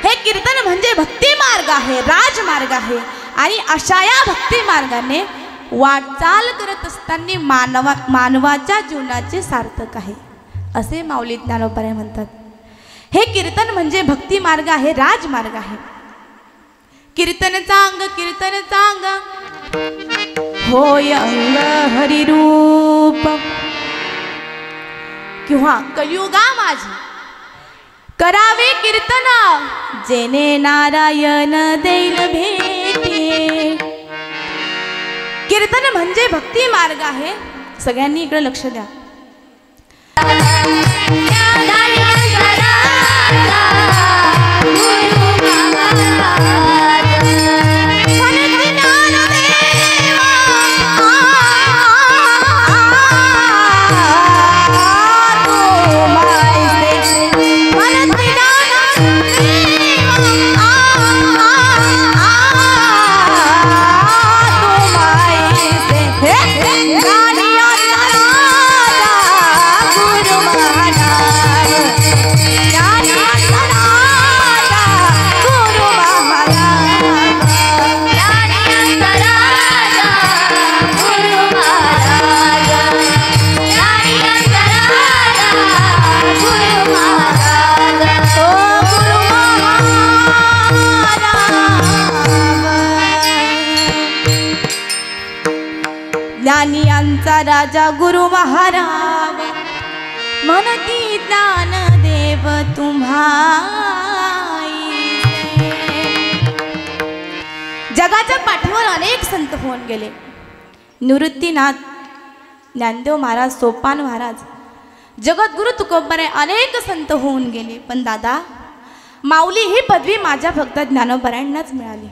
हे कीर्तन म्हणजे भक्ती मार्ग आहे, राजमार्ग आहे आणि अशा या भक्ती मार्गाने वाटचाल करत असताना मानवाच्या जीवनाचे सार्थक आहे असे माऊली ज्ञानोबा म्हणतात। हे कीर्तन म्हणजे भक्ती मार्ग आहे, राजमार्ग आहे। कीर्तनचा अंग होय अंग हरिरूप किंवा कलियुगा माझे करावे कीर्तन जेने नारायण देईल भेटे। कीर्तन म्हणजे भक्ती मार्ग आहे। सगळ्यांनी इकडे लक्ष द्या। ज्ञानियांचा राजा गुरु महाराज म्हणती ज्ञानदेव तुम्हाई। जगाच्या पाठीवर अनेक संत होऊन गेले। निवृत्तीनाथ ज्ञानदेव महाराज, सोपान महाराज, जगद्गुरु तुकोबाराय अनेक संत होऊन गेले, पण दादा माऊली ही पदवी माझ्या फक्त ज्ञानोबारायांनाच मिळाली।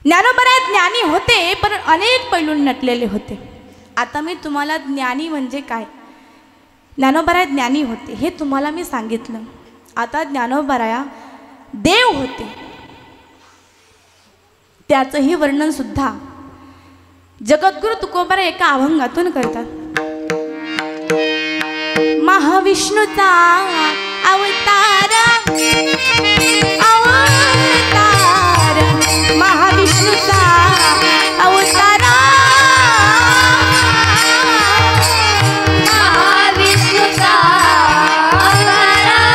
ज्ञानोबराय ज्ञानी होते पण अनेक पैलू नटलेले होते। आता मी तुम्हाला ज्ञानी म्हणजे काय, ज्ञानोबराय ज्ञानी होते हे तुम्हाला मी सांगितलं। आता ज्ञानोबराय देव होते, त्याचंही वर्णन सुद्धा जगद्गुरु तुकोबाराय एका अभंगातून करतात। महाविष्णूचा अवतार महाविष्णूचा अवतार महाविष्णूचा महाविष्णूचा अवतार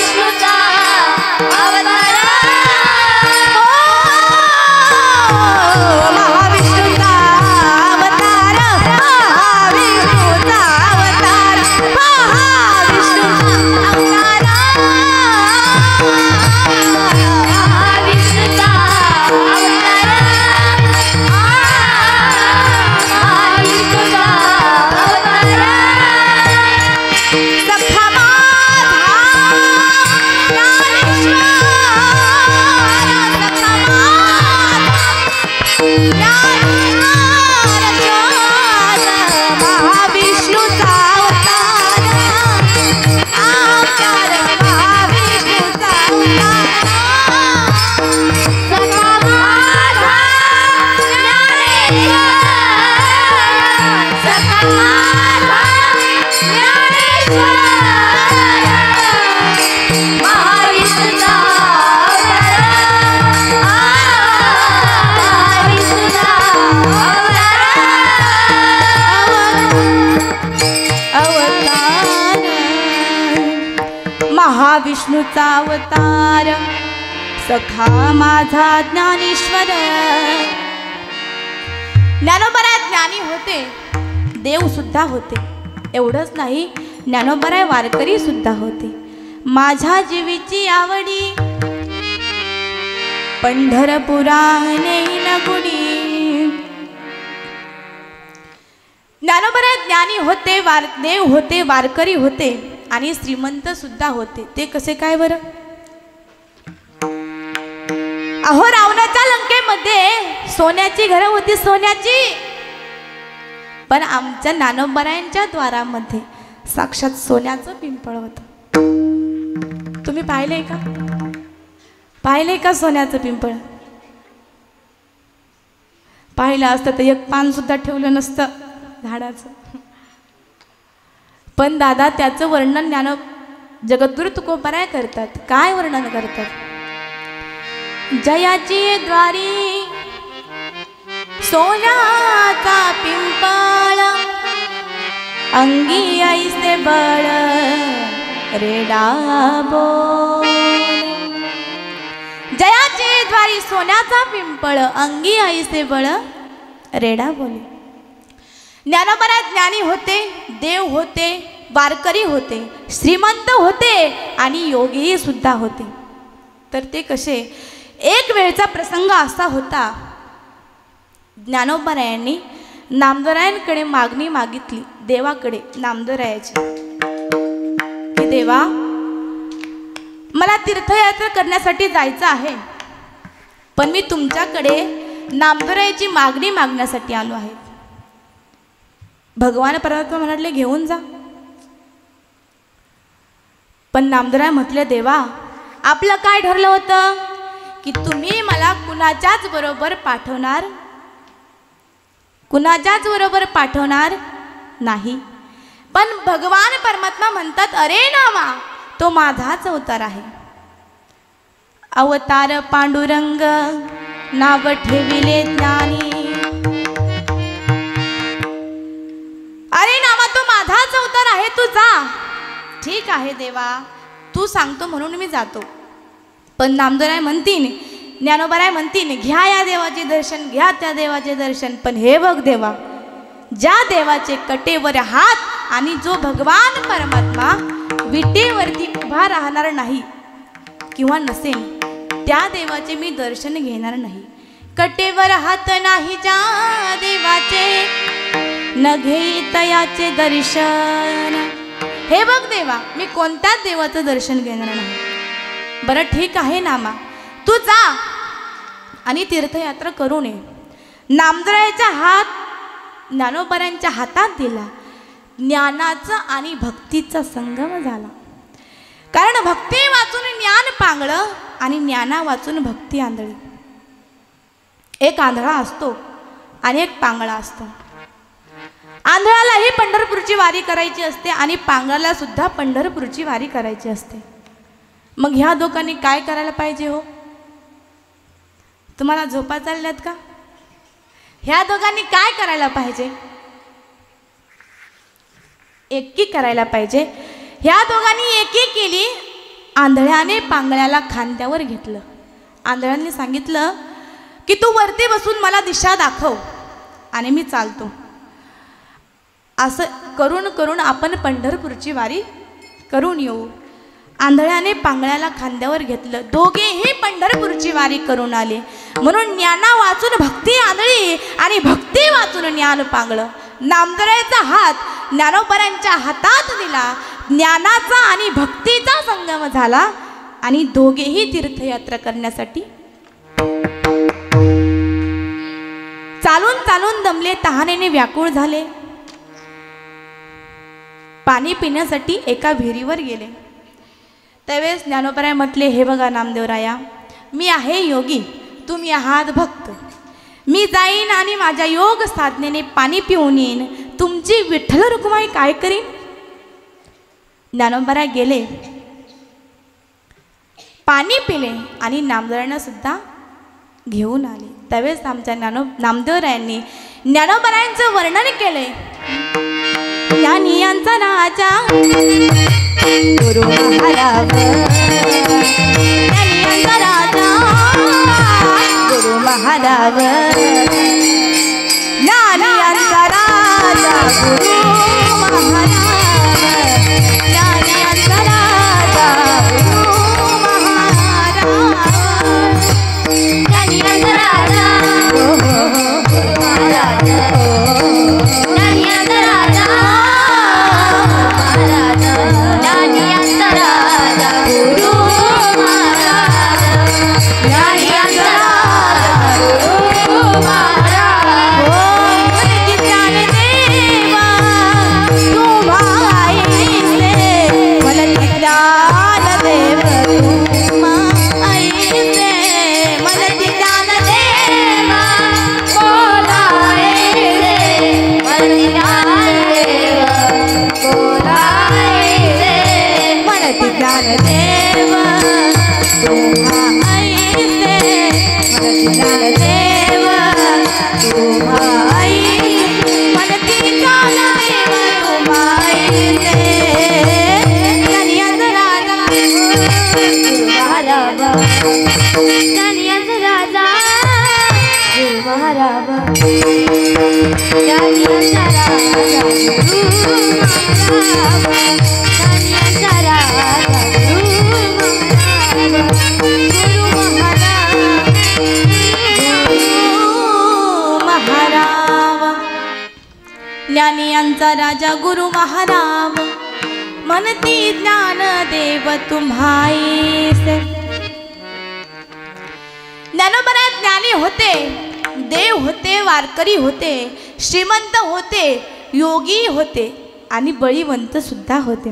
महाविष्णूचा अवतार महाविष्णूचा अवतार महाविष्णूचा अवतार सखा माझा ज्ञानेश्वर। ज्ञानोबराय ज्ञानी होते, देव सुद्धा होते। एवढंच नाही, ज्ञानोबराय वारकरी सुद्धा होते। माझ्या जीवीची आवडी पंढरपुरा नेईन गुडी। ज्ञानोबराय ज्ञानी होते, देव होते, वारकरी होते आणि श्रीमंत सुद्धा होते। ते कसे काय बरं? अहो, रावणाच्या लंकेमध्ये सोन्याची घरं होती, सोन्याची, पण आमच्या ज्ञानोबरायांच्या द्वारामध्ये साक्षात सोन्याचं पिंपळ होतं। तुम्ही पाहिलंय का? पाहिलंय का सोन्याचं पिंपळ? पाहिलं असतं तर एक पान सुद्धा ठेवलं नसतं झाडाचं। पण दादा त्याचं वर्णन जगद्गुरु तुकोबाराय करतात. काय वर्णन करतात? जयाची द्वारी सोन्याचा पिंपळ, अंगी ऐसे बळ रेडा बोल. जयाचे द्वारी सोन्याचा पिंपळ, अंगी ऐसे बळ रेडा बोले. ज्ञानोबा ज्ञानी होते, देव होते, वारकरी होते, श्रीमंत होते आणि योगी सुद्धा होते. तर ते कसे? एक वेळचा प्रसंग असा होता, ज्ञानोबारायांनी नामदेवरायांकडे मागणी मागितली, देवाकडे नामदेवरायाची, की देवा मला तीर्थयात्रा करण्यासाठी जायचं आहे, पण मी तुमच्याकडे नामदेवरायाची मागणी मागण्यासाठी आलो आहे. भगवान परमात्मा म्हणाले घेऊन जा. पण नामदेवराय म्हटले देवा आपलं काय ठरलं होतं की तुम्ही मला कुणाच्याच बरोबर पाठवणार नाही. पण भगवान परमात्मा म्हणतात अरे नामा तो माझाच अवतार आहे. अवतार पांडुरंग नाव ठेविले ज्ञानी. अरे नामा तो माझाच अवतार आहे, तू जा. ठीक आहे देवा तू सांगतो म्हणून मी जातो. पण नामदेवराय म्हणतील, ज्ञानोबाराय म्हणतील घ्या या देवाचे दर्शन, घ्या त्या देवाचे दर्शन. पण हे बघ देवा, ज्या देवाचे कटेवर हात आणि जो भगवान परमात्मा विटेवरती उभा राहणार नाही किंवा नसेल, त्या देवाचे मी दर्शन घेणार नाही. कटेवर हात नाही ज्या देवाचे, न घेत याचे दर्शन. हे बघ देवा मी कोणत्याच देवाचं दर्शन घेणार नाही. बरं ठीक आहे नामा, तू जा आणि तीर्थयात्रा करून ये. नामदेवरायाचा हात ज्ञानोबारायांच्या हातात दिला. ज्ञानाचा आणि भक्तीचा संगम झाला. कारण भक्ती वाचून ज्ञान पांगळं आणि ज्ञाना वाचून भक्ती आंधळी. एक आंधळा असतो आणि एक पांगळा असतो. आंधळालाही पंढरपूरची वारी करायची असते आणि पांगळाला सुद्धा पंढरपूरची वारी करायची असते. मग ह्या दोघांनी काय करायला पाहिजे हो? तुम्हाला झोपा चालल्यात का? ह्या दोघांनी काय करायला पाहिजे? एकी करायला पाहिजे. ह्या दोघांनी एकी केली. आंधळ्याने पांगळ्याला खांद्यावर घेतलं. आंधळ्याने सांगितलं की तू वरती बसून मला दिशा दाखव आणि मी चालतो. असं करून करून आपण पंढरपूरची वारी करून येऊ. आंधळ्याने पांगळ्याला खांद्यावर घेतलं. दोघेही पंढरपूरची वारी करून आले. म्हणून ज्ञाना वाचून भक्ती आंधळी आणि भक्ती वाचून ज्ञान पांगळं. नामदेवरायाचा हात ज्ञानोबारायांच्या हातात दिला. ज्ञानाचा आणि भक्तीचा संगम झाला आणि दोघेही तीर्थयात्रा करण्यासाठी चालून चालून दमले, तहानेने व्याकुळ झाले. पाणी पिण्यासाठी एका विहिरीवर गेले. त्यावेळेस ज्ञानोबाराय म्हटले हे बघा नामदेवराया, मी आहे योगी, तुम्ही आहात भक्त. मी जाईन आणि माझ्या योग साधनेने पाणी पिऊन येईन. तुमची विठ्ठल रुक्माई काय करीन? ज्ञानोबाराय गेले, पाणी पिले आणि नामदेवरायांना सुद्धा घेऊन आले. त्यावेळेस आमच्या नामदेवरायांनी ज्ञानोबारायांचं वर्णन केले. ज्ञानियांचा राजा गुरु महाराज, ज्ञानियांचा राजा गुरु महाराज, ज्ञानियांचा राजा गुरु महाराज, ज्ञानियांचा राजा गुरु महाराज, ज्ञानियांचा राजा गुरु महाराज, ज्ञानियांचा राजा ज्ञानदेवा ज्ञानदेव तुम्हा ऐसे, मनती ज्ञानदेव तुम्हा ऐसे, मनती ज्ञानदेव तुम्हा ऐसे. ज्ञानियांचा राजा गुरु महाराज, ज्ञानियांचा राजा गुरु महाराज, ज्ञानियांचा राजा गुरु महाराज, ज्ञानियांचा राजा गुरु महाराज, म्हणती ज्ञानदेव तुम्हा ऐसे. ज्ञानोबा ज्ञानी होते, देव होते, वारकरी होते, श्रीमंत होते, योगी होते आणि बळीवंत सुद्धा होते.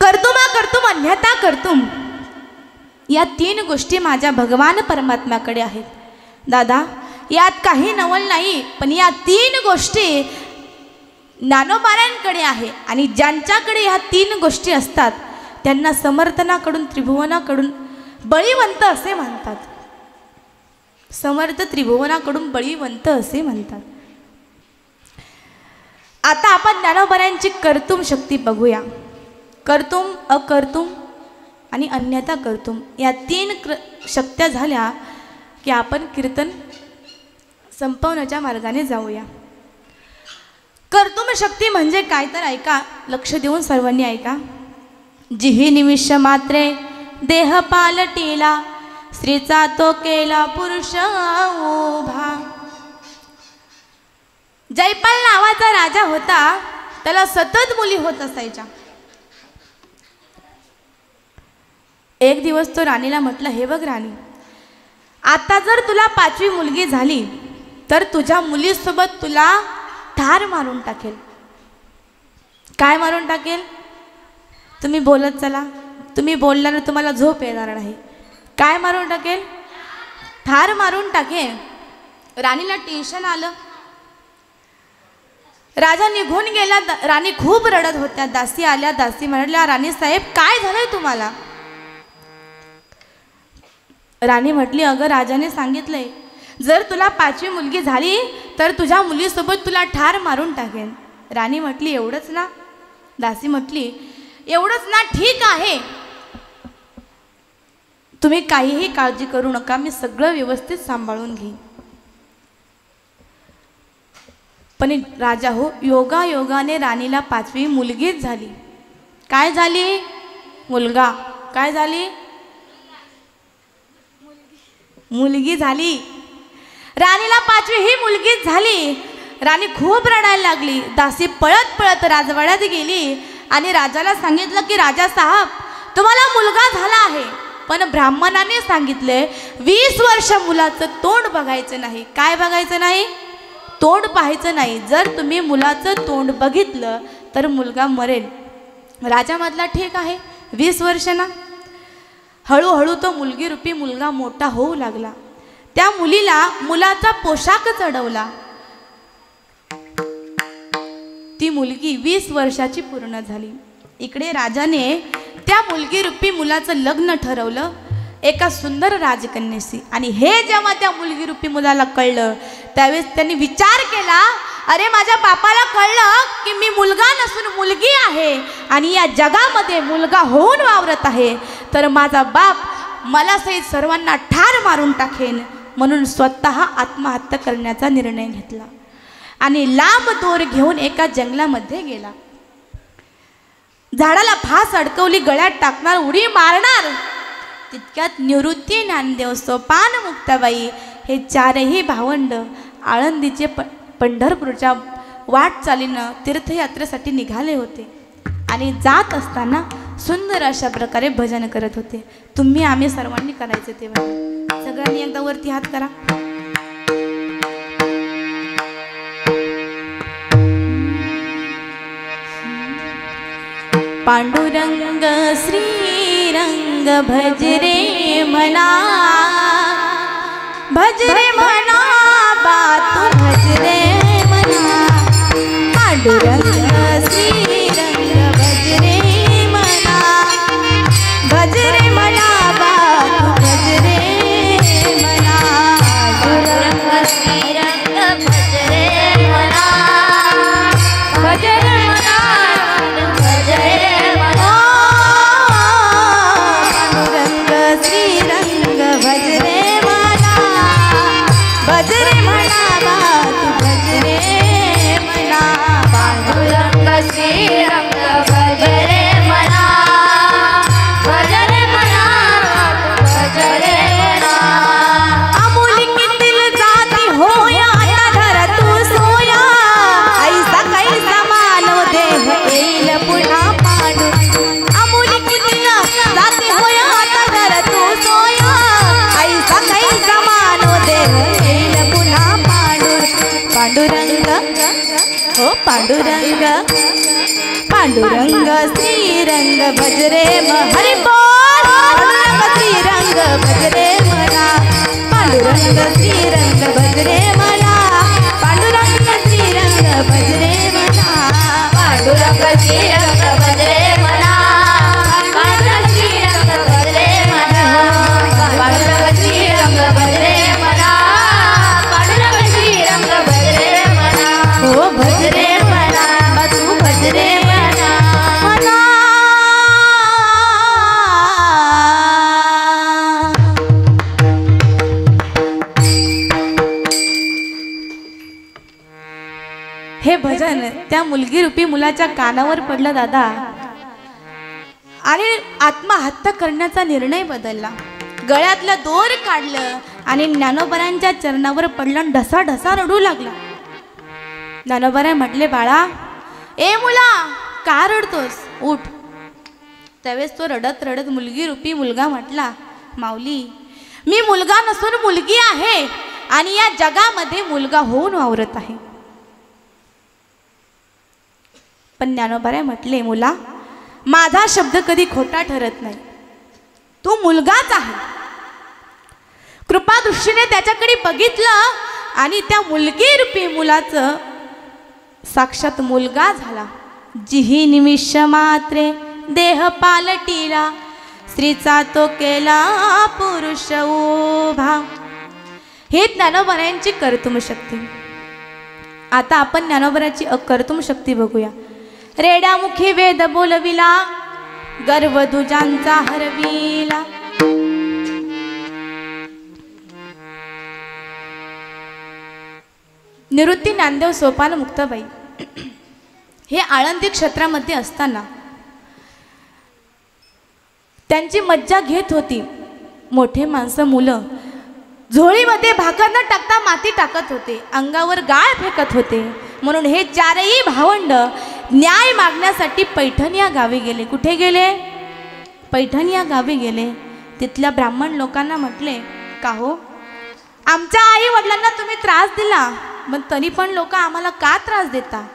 कर्तुमा कर्तुम अन्यथा कर्तुम या तीन गोष्टी माझ्या भगवान परमात्म्याकडे आहेत. दादा यात काही नवल नाही, पण या तीन गोष्टी ज्ञानोबारांकडे आहे. आणि ज्यांच्याकडे ह्या तीन गोष्टी असतात त्यांना समर्थनाकडून त्रिभुवनाकडून बळीवंत असे म्हणतात. समर्थ त्रिभुवनाकडून बळीवंत असे म्हणतात. आता आपण ज्ञानोबारांची कर्तुम शक्ती बघूया. कर्तुम, अकर्तुम आणि अन्यथा कर्तुम या तीन शक्त्या झाल्या की आपण कीर्तन संपवण्याच्या मार्गाने जाऊया. कर्तुम शक्ती म्हणजे काय तर ऐका, लक्ष देऊन सर्वांनी ऐका. जिही निमिष मात्रे देह पालटीला, स्त्रीचा तो केला पुरुष उभा. जयपाल नावाचा राजा होता, त्याला सतत मुली होत असायच्या. एक दिवस तो राणीला म्हटलं, हे बघ राणी, आता जर तुला 5वी मुलगी झाली तर तुझ्या मुलीसोबत तुला ठार मारून टाकेल. काय मारून टाकेल? तुम्ही बोलत चला, तुम्ही बोलल्याने तुम्हाला झोप येणार नाही. काय मारून टाकेल? ठार मारून टाकेल. राणीला टेन्शन आलं. राजा निघून गेला. राणी खूप रडत होत्या. दासी आल्या. दासी म्हणाल्या, राणी साहेब काय झालंय तुम्हाला? राणी म्हटली, अगं राजाने सांगितलंय जर तुला 5वी मुलगी झाली तर तुझ्या मुलीसोबत तुला ठार मारून टाकेन. राणी म्हटली, एवढंच ना? दासी म्हटली, एवढंच ना, ठीक आहे, तुम्ही काहीही काळजी करू नका, मी सगळं व्यवस्थित सांभाळून घेईन. पण राजा हो, योगायोगाने राणीला 5वी मुलगीच झाली. काय झाली? मुलगा. काय झाली? मुलगी झाली. राणीला 5वी ही मुलगीच झाली. राणी खूप रडायला लागली. दासी पळत पळत राजवाड्यात गेली आणि राजाला सांगितलं की राजा साहेब, तुम्हाला मुलगा झाला आहे, पण ब्राह्मणाने सांगितले 20 वर्ष मुलाचं तोंड बघायचं नाही. काय बघायचं नाही? तोंड पाहायचं नाही. जर तुम्ही मुलाचं तोंड बघितलं तर मुलगा मरेल. राजा म्हटला, ठीक आहे, 20 वर्ष ना. हळूहळू तो मुलगी रूपी मुलगा मोठा होऊ लागला. त्या मुलीला मुलाचा पोशाख चढवला. ती मुलगी 20 वर्षाची पूर्ण झाली. इकडे राजाने त्या मुलगी रूपी मुलाचं लग्न ठरवलं एका सुंदर राजकन्याशी. आणि हे जेव्हा त्या मुलगी रूपी मुलाला कळलं त्यावेळेस त्यांनी विचार केला, अरे माझ्या बापाला कळलं की मी मुलगा नसून मुलगी आहे आणि या जगामध्ये मुलगा होऊन वावरत आहे, तर माझा बाप मला सहित सर्वांना ठार मारून टाकेन. म्हणून स्वतः आत्महत्या करण्याचा निर्णय घेतला आणि लांब दोर घेऊन एका जंगलामध्ये गेला. झाडाला फास अडकवली, गळ्यात टाकणार, उडी मारणार. तितक्यात निवृत्ती, ज्ञानदेव, सोपान, मुक्ताबाई हे चारही भावंड आळंदीचे पंढरपूरच्या वाटचालीनं तीर्थयात्रेसाठी निघाले होते. आणि जात असताना सुंदर अशा प्रकारे भजन करत होते. तुम्ही आम्ही सर्वांनी करायचे ते भजन. सगळ्यांनी एकदा वरती हात करा. पांडुरंग श्रीरंग भजरे मना, भजरे मना, बातू भजरे मना. पांडुरंग श्रीरंग भजरे मना, बाबा तू भज रे मना पांडुरंग श्रीरंग भज रे मना भज रे मना भज रे मना अमूल किंदिल जाती होया धर तू सोया ऐसा कैसा मानव देह येईल पुन्हा पांडू अमूल किंदिल जाती होया धर तू सोया ऐसा कैसा मानव देह येईल पुन्हा पांडुरंग हो पांडुरंग पांडुरंग श्रीरंग भज रे हरि बोल पांडुरंग श्रीरंग भज रे मना पांडुरंग श्रीरंग भज रे मना पांडुरंग श्रीरंग भज रे मना पांडुरंग श्रीरंग भज रे मना पांडुरंग श्रीरंग भज रे मना पांडुरंग श्रीरंग भज रे मना पांडुरंग श्रीरंग भज रे मना हो भज रे मना तू भज रे मना मना हे भजन त्या मुलगी रूपी मुलाच्या कानावर पडलं दादा आणि आत्महत्या करण्याचा निर्णय बदलला. गळ्यातलं दोर काढलं आणि ज्ञानोबरांच्या चरणावर पडलं आणि ढसा ढसा रडू लागला. ज्ञानोबराय म्हटले बाळा ए मुला का रडतोस उठ. त्यावेळेस तो रडत रडत मुलगी रूपी मुलगा म्हटला माऊली मी मुलगा नसून मुलगी आहे आणि या जगामध्ये मुलगा होऊन वावरत आहे. पण ज्ञानोबाराय म्हटले मुला माझा शब्द कधी खोटा ठरत नाही. तू मुलगाच आहे. कृपा दृष्टीने त्याच्याकडे बघितलं आणि त्या मुलगी रूपी मुलाचं साक्षात मुलगा झाला. जिही निमिष मात्रे देह पालटीला स्त्रीचा तो केला पुरुष उभा. हे ज्ञानोबारायांची कर्तुम शक्ती. आता आपण ज्ञानोबाराची अकर्तुम शक्ती बघूया. रेड्यामुखी वेद बोलविला गर्व दुजांचा हरविला. निवृत्ती नामदेव सोपान मुक्ताबाई हे आळंदी क्षेत्रामध्ये असताना त्यांची मज्जा घेत होती. मोठे माणसं मुलं झोळीमध्ये भाकर न टाकता माती टाकत होते, अंगावर गाळ फेकत होते. म्हणून हे चारही भावंड न्याय मागण्यासाठी पैठण या गावी गेले. कुठे गेले? पैठण या गावी गेले. तिथल्या ब्राह्मण लोकांना म्हटले का हो आमच्या आई वडिलांना तुम्ही त्रास दिला पण तरी पण लोक आम्हाला का त्रास देता?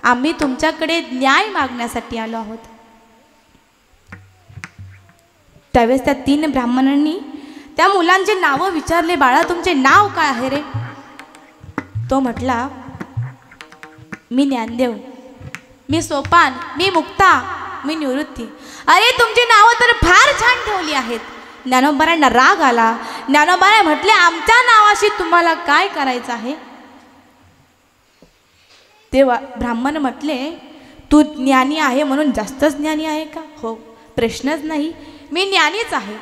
आम्ही तुमच्याकडे न्याय मागण्यासाठी आलो आहोत. त्यावेळेस त्या 3 ब्राह्मणांनी त्या मुलांचे नावं विचारले. बाळा तुमचे नाव काय आहे रे? तो म्हटला मी ज्ञानदेव, मी सोपान, मी मुक्ता, मी निवृत्ती. अरे तुमची नावं तर फार छान ठेवली आहेत. ज्ञानोबारांना राग आला. ज्ञानोबाराय म्हटले आमच्या नावाशी तुम्हाला काय करायचं आहे? तेव्हा ब्राह्मण म्हटले तू ज्ञानी आहे म्हणून जास्तच ज्ञानी आहे का? हो प्रश्नच नाही, मी ज्ञानीच आहे.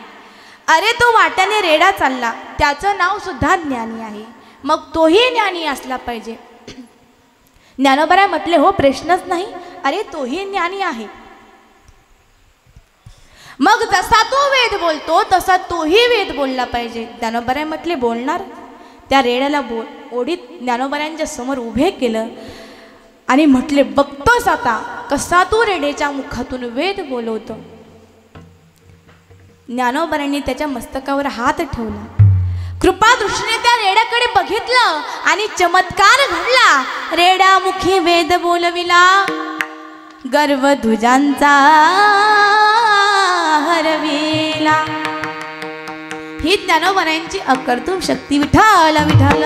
अरे तो वाट्याने रेडा चालला त्याचं नाव सुद्धा ज्ञानी आहे, मग तोही ज्ञानी असला पाहिजे. ज्ञानोबाराय म्हटले हो प्रश्नच नाही, अरे तोही ज्ञानी आहे. मग जसा तो वेद बोलतो तसा तोही वेद बोलला पाहिजे. ज्ञानोबाराय म्हटले बोलणार. त्या रेड्याला ओढीत ज्ञानोबारायांच्या समोर उभे केलं आणि म्हटले बघतोस आता कसा तू रेड्याच्या मुखातून वेद बोलवतो. ज्ञानोबारांनी त्याच्या मस्तकावर हात ठेवला. कृपा दृष्टीने त्या रेड्याकडे बघितलं आणि चमत्कार घडला. रेड्यामुखी वेद बोलविला गर्व ध्वजांचा हरविला. ही ज्ञानोबारांची अकर्तुम शक्ती. विठ्ठल विठ्ठल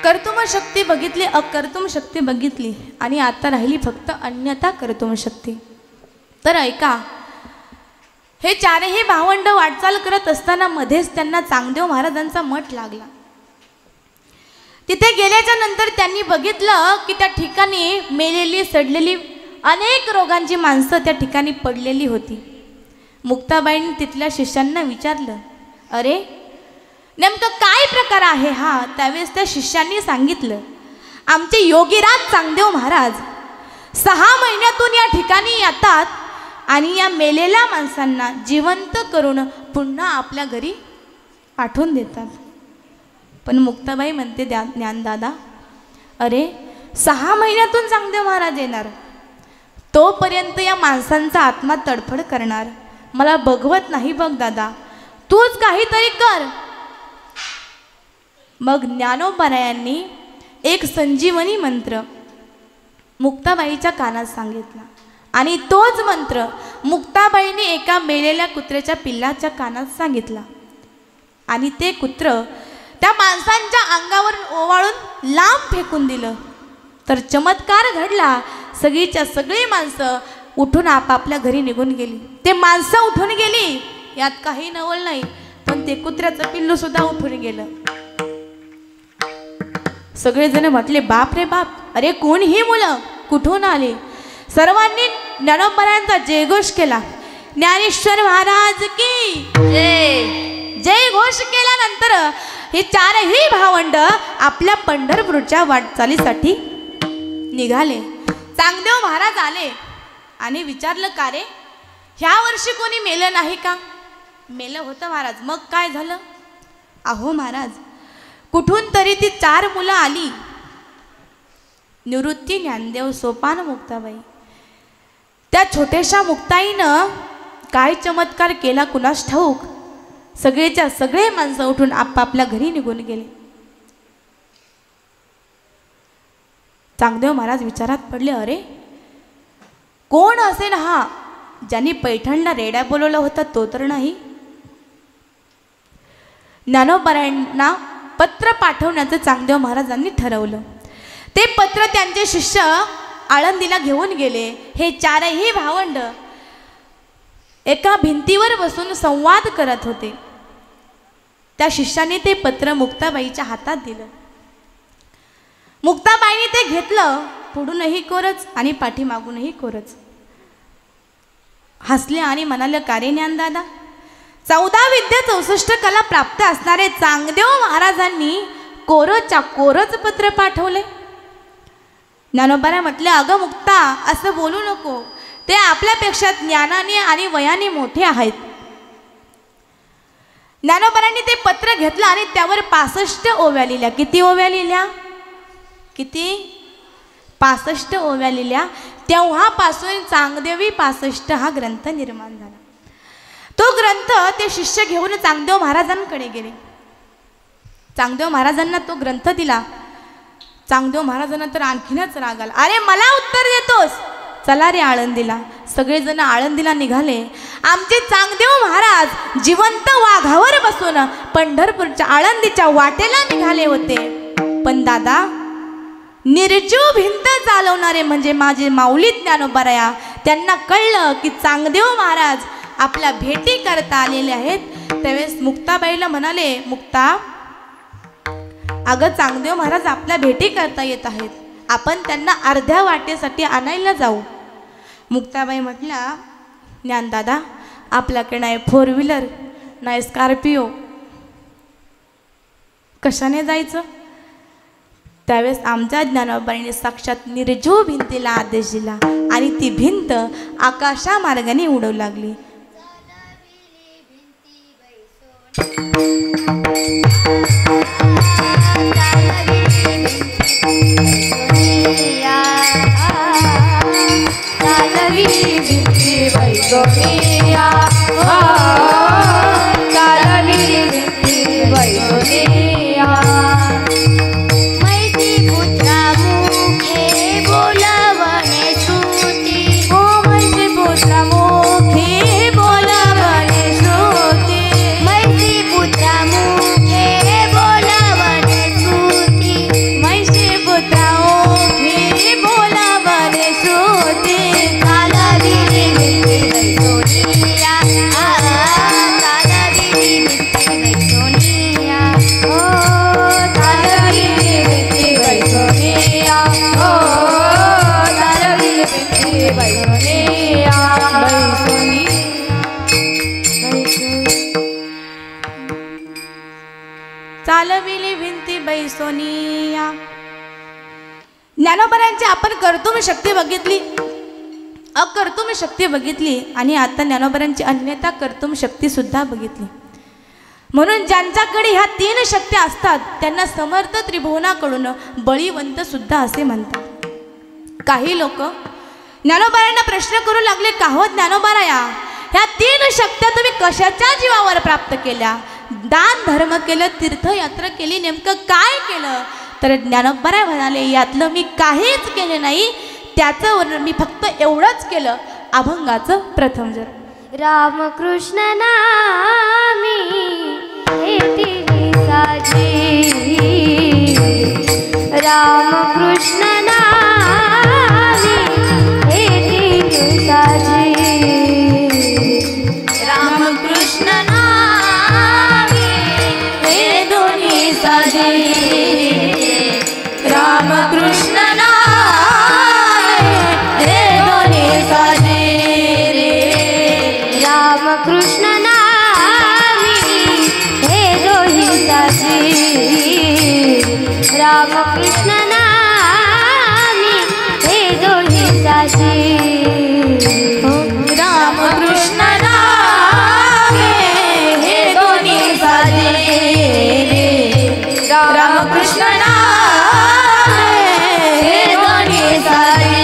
कर्तुम शक्ती बघितली, अकर्तुम शक्ती बघितली आणि आता राहिली फक्त अन्यथा कर्तुम शक्ती. तर ऐका, हे चारही भावंड वाटचाल करत असताना मध्येच त्यांना चांगदेव महाराजांचा मठ लागला. तिथे गेल्याच्या नंतर त्यांनी बघितलं की त्या ठिकाणी मेलेली सडलेली अनेक रोगांची माणसं त्या ठिकाणी पडलेली होती. मुक्ताबाईंनी तिथल्या शिष्यांना विचारलं, अरे नेमकं काय प्रकार आहे हा? त्यावेळेस त्या शिष्यांनी सांगितलं, आमचे योगीराज चांगदेव महाराज 6 महिन्यातून या ठिकाणी येतात आणि या मेलेल्या माणसांना जिवंत करून पुन्हा आपल्या घरी पाठवून देतात. पण मुक्ताबाई म्हणते, ज्ञानदादा, अरे 6 महिन्यातून चांगदेव महाराज येणार, तोपर्यंत या माणसांचा आत्मा तडफड करणार, मला बघवत नाही बघ दादा, तूच काहीतरी कर. मग ज्ञानोबारायांनी एक संजीवनी मंत्र मुक्ताबाईच्या कानात सांगितला आणि तोच मंत्र मुक्ताबाईने एका मेलेल्या कुत्र्याच्या पिल्लाच्या कानात सांगितला आणि ते कुत्र त्या माणसांच्या अंगावर ओवाळून लांब फेकून दिलं. तर चमत्कार घडला. सगळीच्या सगळी माणसं उठून आपापल्या घरी निघून गेली. ते माणसं उठून गेली यात काही नवल नाही, पण ते कुत्र्याचं पिल्लू सुद्धा उठून गेलं. सगळेजण म्हटले, बाप रे बाप, अरे कोण ही मुलं, कुठून आले? सर्वांनी ज्ञानोबारायांचा जयघोष केला. ज्ञानेश्वर महाराज की जय जय घोष केल्यानंतर हे 4ही भावंड आपल्या पंढरपूरच्या वाटचालीसाठी निघाले. चांगदेव महाराज आले आणि विचारलं, का रे ह्या वर्षी कोणी मेलं नाही का? मेलं होतं महाराज. मग काय झालं? अहो महाराज, कुठून तरी ती 4 मुलं आली, निवृत्ती, ज्ञानदेव, सोपान, मुक्ताबाई. त्या छोट्याशा मुक्ताईनं काय चमत्कार केला कुणास ठाऊक, सगळेच्या सगळे माणसं उठून आपापल्या घरी निघून गेले. चांगदेव महाराज विचारात पडले, अरे कोण असेल हा, ज्यांनी पैठणला रेड्या बोलवलं होतं तो तर नाही. ज्ञानोबारायांना पत्र पाठवण्याचं चांगदेव महाराजांनी ठरवलं. ते पत्र त्यांचे शिष्य आळंदीला घेऊन गेले. हे 4ही भावंड एका भिंतीवर बसून संवाद करत होते. त्या शिष्याने ते पत्र मुक्ताबाईच्या हातात दिलं. मुक्ताबाईने ते घेतलं, पुढूनही कोरच आणि पाठीमागूनही कोरच. हसले आणि म्हणाले, का रे ज्ञानदादा, 14 विद्या 64 कला प्राप्त असणारे चांगदेव महाराजांनी कोरच्या कोरच पत्र पाठवले. ज्ञानोबाराय म्हटले, अगं मुक्ता, असं बोलू नको, ते आपल्यापेक्षा ज्ञानाने आणि वयाने मोठे आहेत. ज्ञानोबारांनी ते पत्र घेतलं आणि त्यावर 65 ओव्या लिहिल्या. किती ओव्या लिहिल्या? किती? 65 ओव्या लिहिल्या. तेव्हापासून चांगदेवी 65 हा ग्रंथ निर्माण झाला. तो ग्रंथ ते शिष्य घेऊन चांगदेव महाराजांकडे गेले. चांगदेव महाराजांना तो ग्रंथ दिला. चांगदेव महाराजांना तर आणखीनच राग आला. अरे मला उत्तर देतोस, चला रे आळंदीला. सगळेजण आळंदीला निघाले. आमचे चांगदेव महाराज जिवंत वाघावर बसून पंढरपूरच्या आळंदीच्या वाटेला निघाले होते. पण दादा, निर्जीव भिंत चालवणारे म्हणजे माझे माऊली ज्ञानोबाराया, त्यांना कळलं की चांगदेव महाराज आपल्या भेटी करता आलेले आहेत. त्यावेळेस मुक्ताबाईला म्हणाले, मुक्ता, अगं चांगदेव महाराज आपल्या भेटी करता येत आहेत, आपण त्यांना अर्ध्या वाटेसाठी आणायला जाऊ. मुक्ताबाई म्हटल्या, ज्ञानदादा, आपल्याकडे नाही 4 व्हीलर, नाही स्कॉर्पिओ, कशाने जायचं? त्यावेळेस आमच्या ज्ञानोबाईने साक्षात निर्जीव भिंतीला आदेश दिला आणि ती भिंत आकाशामार्गाने उडवू लागली. Ah बैसोनिया. ज्ञानोबरांची आपण कर्तुम शक्ती बघितली, अकर्तुम शक्ती बघितली आणि आता ज्ञानोबरांची अन्यथा कर्तुम शक्ती सुद्धा बघितली. म्हणून ज्यांच्याकडे ह्या 3 शक्ती असतात त्यांना समर्थ त्रिभुवनाकडून बळीवंत सुद्धा असे म्हणतात. काही लोक ज्ञानोबरांना प्रश्न करू लागले, का हो ज्ञानोबराया, ह्या 3 शक्त्या तुम्ही कशाच्या जीवावर प्राप्त केल्या? दान धर्म केलं, तीर्थयात्रा केली, नेमकं काय केलं? तर ज्ञानोबराय म्हणाले, यातलं मी काहीच केले नाही, त्याचं वर्णन मी फक्त एवढंच केलं, अभंगाचं प्रथम जर. रामकृष्ण नामी येती साजी, रामकृष्ण नामी येती साजी, रामकृष्ण नामी हे दोन्ही साजी, रामकृष्ण कृष्ण नामी हे दोही साजी, रामकृष्ण नामी हे दोही साजी, रामकृष्ण नामी हे दोन्ही साजी, रामकृष्ण नामी हे दोन्ही साजी.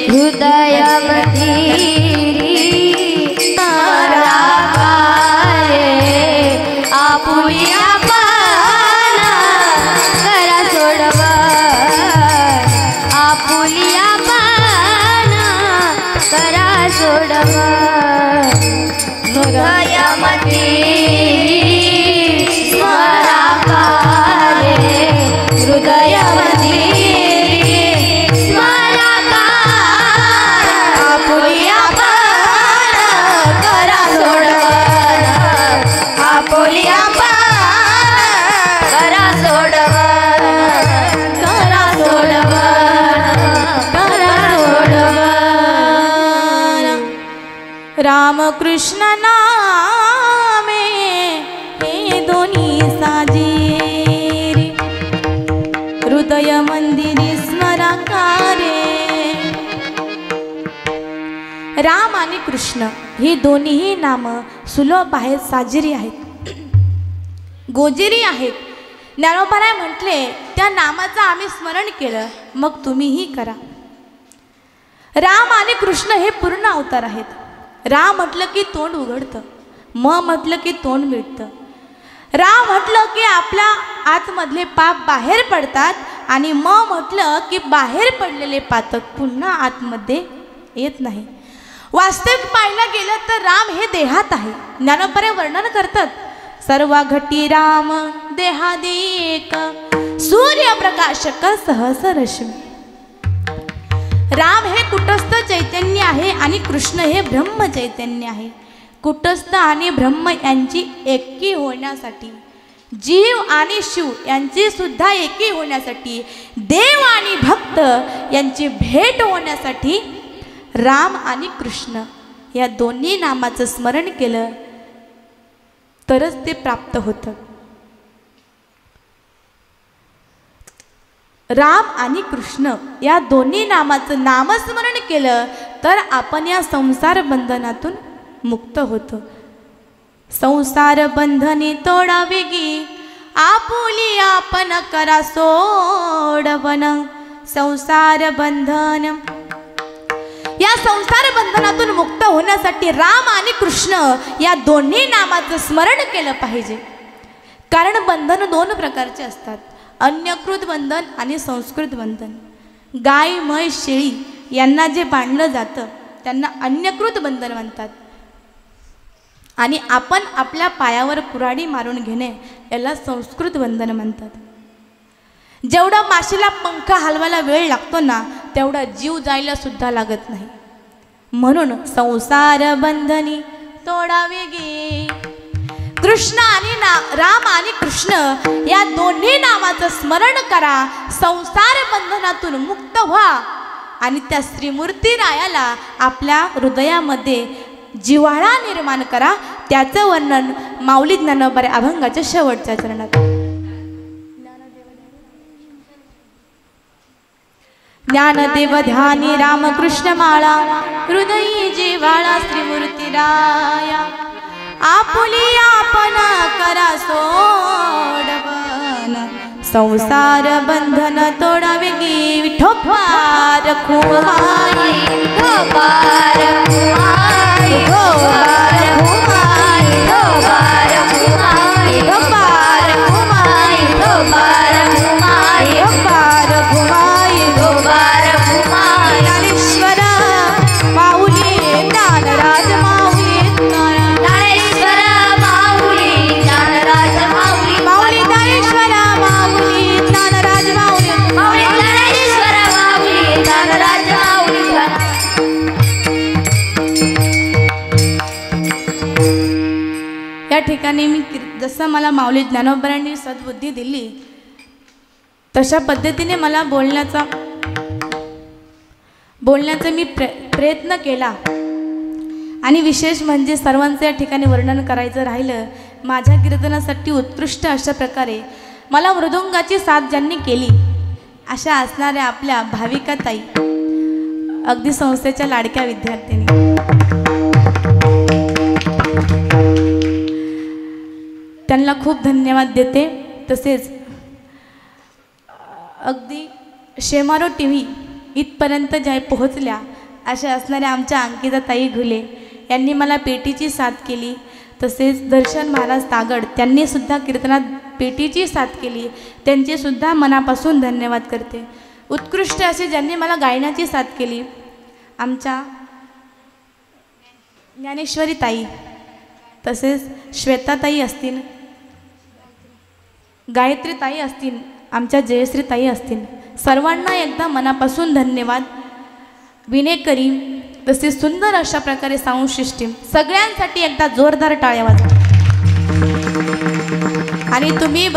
हृदयामध्ये आपुलिया पाना करा सोडवा, आपुलिया पाना करा सोडवा, हृदयामध्ये स्मरा कारे, हृदयामध्ये स्मरा कारे, आपुलिया पाना करा सोडवा, आपुलिया करा सोडवा, करा सोडवा, करा सोडवा. रामकृष्ण नामे हे दोन्ही साजी, हृदय मंदिरी स्मराकारे. राम आणि कृष्ण ही दोन्हीही नामं सुलभ आहेत, साजिरी आहेत, गोजिरी आहेत. ज्ञानोबराय म्हटले, त्या नामाचं आम्ही स्मरण केलं, मग तुम्हीही करा. राम आणि कृष्ण हे पूर्ण अवतार आहेत. राम म्हटलं की तोंड उघडतं, म्हटलं की तोंड मिळतं. राम म्हटलं की आपल्या आतमधले पाप बाहेर पडतात आणि म्हटलं की बाहेर पडलेले पातक पुन्हा आतमध्ये येत नाही. वास्तविक पाहायला गेलं तर राम हे देहात आहे. ज्ञानोबराय वर्णन करतात, सर्वा घटी राम देहादेक, सूर्यप्रकाशक सहस रश्मी. राम हे कुटस्थ चैतन्य आहे आणि कृष्ण हे ब्रह्म चैतन्य आहे. कुटस्थ आणि ब्रह्म यांची एकी होण्यासाठी, जीव आणि शिव यांची सुद्धा एकी होण्यासाठी, देव आणि भक्त यांची भेट होण्यासाठी राम आणि कृष्ण या दोन्ही नामाचं स्मरण केलं तरच ते प्राप्त होतं. राम आणि कृष्ण या दोन्ही नामाचं नामस्मरण केलं तर आपण या संसार बंधनातून मुक्त होतो. संसार बंधनी तोडावे गी, आपुली आपण करा सोडवन. संसार बंधन, या संसार बंधनातून मुक्त होण्यासाठी राम आणि कृष्ण या दोन्ही नामाचं स्मरण केलं पाहिजे. कारण बंधन 2 प्रकारचे असतात, अन्यकृत बंधन आणि संस्कृत बंधन. गाय, म्हैस, शेळी यांना जे बांधलं जातं त्यांना अन्यकृत बंधन म्हणतात आणि आपण आपल्या पायावर कुऱ्हाडी मारून घेणे याला संस्कृत बंधन म्हणतात. जेवढा माशीला पंख हलवायला वेळ लागतो ना तेवढा जीव जायला सुद्धा लागत नाही. म्हणून संसार बंधनी तोडावे गे. कृष्ण आणि राम आणि कृष्ण या दोन्ही नामाचं स्मरण करा, संसार बंधनातून मुक्त व्हा आणि त्या श्रीमूर्ती रायाला आपल्या हृदयामध्ये जिव्हाळा निर्माण करा. त्याचं वर्णन माऊली ज्ञानोबा अभंगाच्या शेवटच्या चरणात. ज्ञानदेव ध्यानी रामकृष्ण माळा हृदयी जिव्हाळा श्रीमूर्तीराया आपुली आपण करा सोडवन संसार बंधन तोडावे गी विठोबार खुमाई विठोबार खुमाई विठोबार खुमाई विठोबार खुमाई विठोबार खुमाई विठोबार खुमाई विठोबार खुमाई विठोबार खुमाई ज्ञानेश्वर माऊली ज्ञानराज माऊली ज्ञानेश्वर माऊली ज्ञानराज माऊली माऊली ज्ञानेश्वर माऊली ज्ञानराज माऊली माऊली ज्ञानेश्वर माऊली ज्ञानराज माऊली या ठिकाणी मी जसं मला माऊली ज्ञानोबरांनी सद्बुद्धी दिली तशा पद्धतीने मला बोलण्याचा मी प्रयत्न केला। आणि विशेष म्हणजे सर्वांचं या ठिकाणी वर्णन करायचं राहिलं, माझ्या कीर्तनासाठी उत्कृष्ट अशा प्रकारे मला मृदुंगाची साथ ज्यांनी केली अशा असणाऱ्या आपल्या भाविका ताई, अगदी संस्थेच्या लाडक्या विद्यार्थिनी, त्यांना खूप धन्यवाद देते। तसेच अगदी शेमारो TV इथपर्यंत ज्या पोहोचल्या अशा असणाऱ्या आमच्या अंकिता ताई घुले यांनी मला पेटीची साथ केली। तसेच दर्शन महाराज तागड त्यांनी सुद्धा कीर्तनात पेटीची साथ केली, त्यांचे सुद्धा मनापासून धन्यवाद करते। उत्कृष्ट असे ज्यांनी मला गायनाची साथ केली आमच्या ज्ञानेश्वरी ताई, तसेच श्वेता ताई असतील, गायत्री ताई असतील, आमच्या जयश्री ताई असतील, सर्वांना एकदा मनापासून धन्यवाद। विनेकरी तसेच सुंदर अशा प्रकारे साऊंड सिस्टीम सगळ्यांसाठी एकदा जोरदार टाळ्या वाजवा। आणि तुम्ही